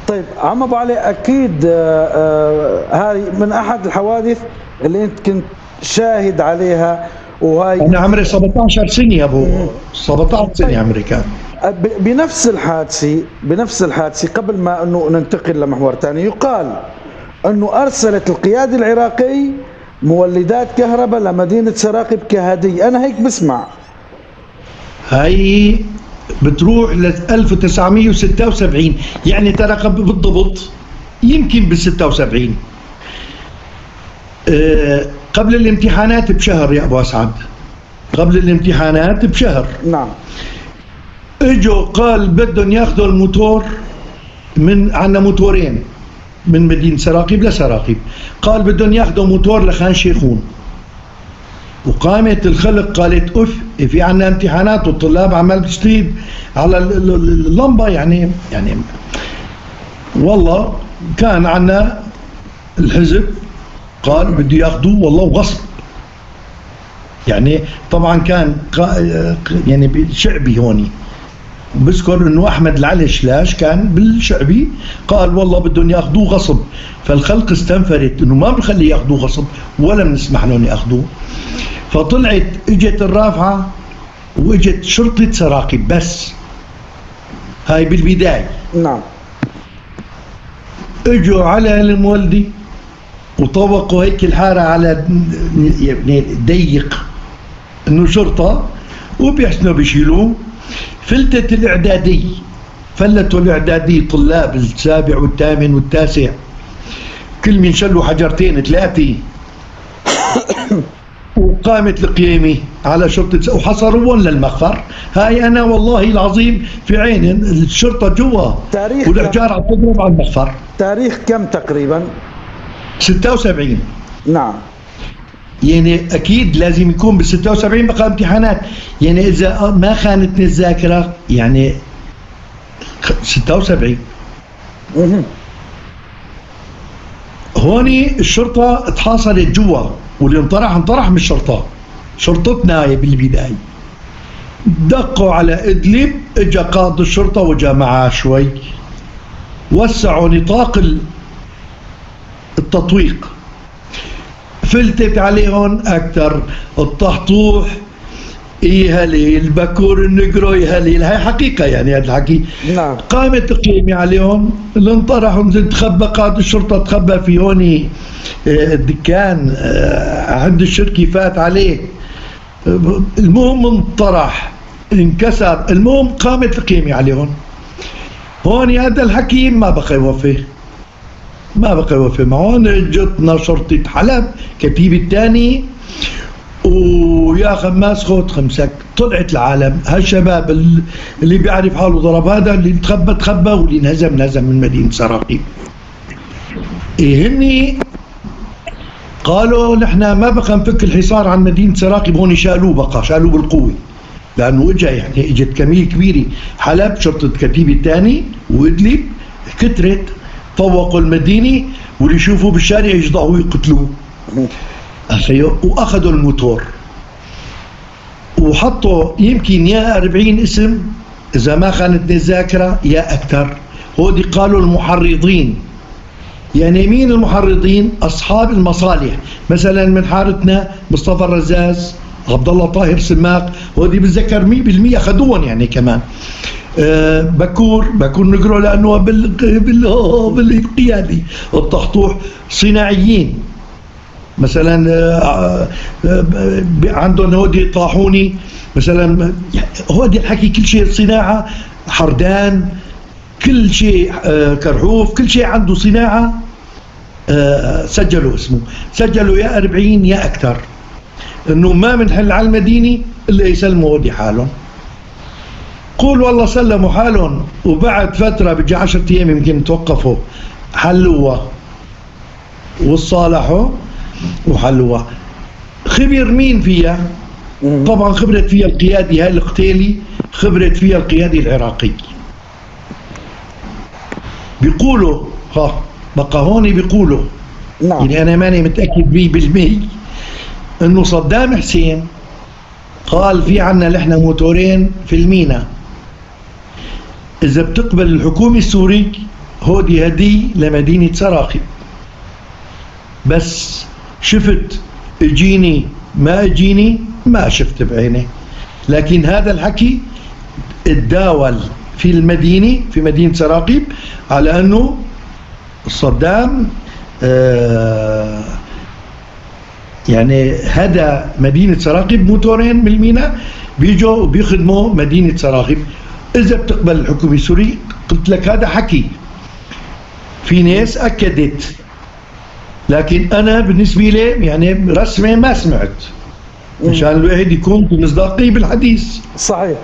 طيب عم ابو علي، اكيد هاي من احد الحوادث اللي انت كنت شاهد عليها، وهاي انا عمري 17 سنه يا ابو، 17 سنه طيب عمري كان. بنفس الحادثه قبل ما انه ننتقل لمحور ثاني، يقال انه ارسلت القياده العراقي مولدات كهرباء لمدينه سراقب كهديه، انا هيك بسمع. هاي بتروح ل 1976، يعني ترى بالضبط يمكن بال 76. قبل الامتحانات بشهر يا ابو اسعد، قبل الامتحانات بشهر نعم. اجوا قال بدهم ياخذوا الموتور، من عندنا موتورين من مدينة سراقيب لسراقيب، قال بدهم ياخذوا موتور لخان شيخون. وقامت الخلق قالت اف، في عندنا امتحانات والطلاب عمال بتشتغل على اللمبه، يعني والله كان عندنا الحزب قال بده ياخذوه والله وغصب. يعني طبعا كان يعني بالشعبي هوني، بذكر انه احمد العلش لاش كان بالشعبي قال والله بدهم ياخذوه غصب، فالخلق استنفرت انه ما بنخلي ياخذوه غصب ولا بنسمح لهم ياخذوه. فطلعت اجت الرافعه واجت شرطه سراقب بس، هاي بالبدايه. نعم. اجوا على المولدي وطبقوا هيك الحاره على يعني ضيق انه شرطه، وبيحسنوا بيشيلوه. فلتت الاعدادي، فلتوا الاعدادي طلاب السابع والثامن والتاسع، كل من شلوا حجرتين ثلاثه. وقامت القيامة على شرطة وحصروهم للمخفر. هاي أنا والله العظيم في عين الشرطة جوا والحجار عم تضرب على المخفر. تاريخ كم تقريبا؟ 76. نعم. يعني أكيد لازم يكون بال 76 بقى امتحانات، يعني إذا ما خانتني الذاكرة يعني 76. هوني الشرطة اتحاصرت جوا، واللي انطرح من الشرطة، شرطتنا هي بالبداية. دقوا على إدلب، اجا قائد الشرطة وجا معاه شوي، وسعوا نطاق التطويق، فلتت عليهم أكثر الطحطوح هليل، بكور النجرو هليل، هاي حقيقة يعني هذا الحكي. نعم. قامت القيمة عليهم، اللي انطرحوا نزل تخبى قائد الشرطة، تخبى في هوني الدكان عند الشركة، فات عليه. المهم انطرح انكسر، المهم قامت القيمة عليهم. هون هذا الحكي ما بقى يوفي معهم. جتنا شرطة حلب كتيبة الثاني، ويا خماس خود خمسك، طلعت العالم. هالشباب اللي بيعرف حاله ضرب هذا، اللي تخبى واللي انهزم من مدينة سراقيب. هني قالوا نحن ما بقى نفك الحصار عن مدينة سراقيب، هون شالوه بالقوة، لأنه اجت كمية كبيرة. حلب شرطة كتيبة الثاني وإدلب كترت، طوقوا المدينة، واللي يشوفوا بالشارع يجضعوا يقتلوه. واخذوا الموتور وحطوا يمكن يا 40 اسم اذا ما خانتني الذاكره يا اكثر. هودي قالوا المحرضين. يعني مين المحرضين؟ اصحاب المصالح، مثلا من حارتنا مصطفى الرزاز، عبد الله طاهر سماق، هودي بتذكر 100% اخذوهم يعني كمان. بكور نقروا لانه بالقيادي. الطحطوح صناعيين، مثلا عندهم هودي طاحوني مثلا، هودي الحكي كل شيء صناعه، حردان كل شيء، كرحوف كل شيء عنده صناعه. سجلوا اسمه، سجلوا يا 40 يا اكثر، انه ما بنحل على المدينه الا يسلموا هودي حالهم. قول والله سلموا حالهم، وبعد فتره بيجي 10 ايام يمكن توقفوا، حلوها وصالحوا وحلوها. خبر مين فيها؟ طبعا خبرت فيها القيادي هاي القتيلي، خبرت فيها القيادي العراقي. بيقولوا بقى هون بيقولوا، نعم. يعني انا ماني متاكد 100% انه صدام حسين قال في عنا نحن موتورين في المينا، اذا بتقبل الحكومه السوريه هودي هدي لمدينة سراقب، بس شفت اجيني ما اجيني ما شفت بعيني، لكن هذا الحكي اتداول في المدينة، في مدينة سراقب، على أنه صدام يعني هدى مدينة سراقب، موتورين من الميناء بيجوا وبيخدموا مدينة سراقب. إذا بتقبل الحكومة السورية، قلت لك هذا حكي، في ناس أكدت، لكن أنا بالنسبة لي يعني رسمي ما سمعت، مشان الواحد يكون بمصداقية بالحديث. صحيح.